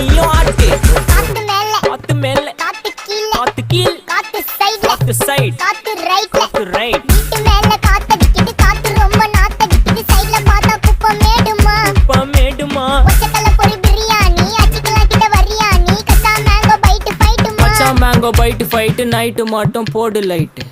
நீயும் ஆட்டு. காத்து மேல காத்து மேல காத்து கீழ காத்து கீழ் காத்து சைடுல காத்து சைடு காத்து ரைட்ல காத்து ரைட். வீட்டு மேல காத்தடிக்குது காத்து ரொம்ப நாத்தடிக்குது சைடுல பார்த்தா குப்பை மேடுமா மேடுமா ஒச்சக்கல்ல பொரி பிரியாணி அச்சிக்கலாம் கிட்ட வரியாணி கச்சா மேங்கோ பைட்டு ஃபைட்டுமா மச்சான் மேங்கோ பைட்டு ஃபைட்டு நைட்டு மட்டும் போடு லைட்டு.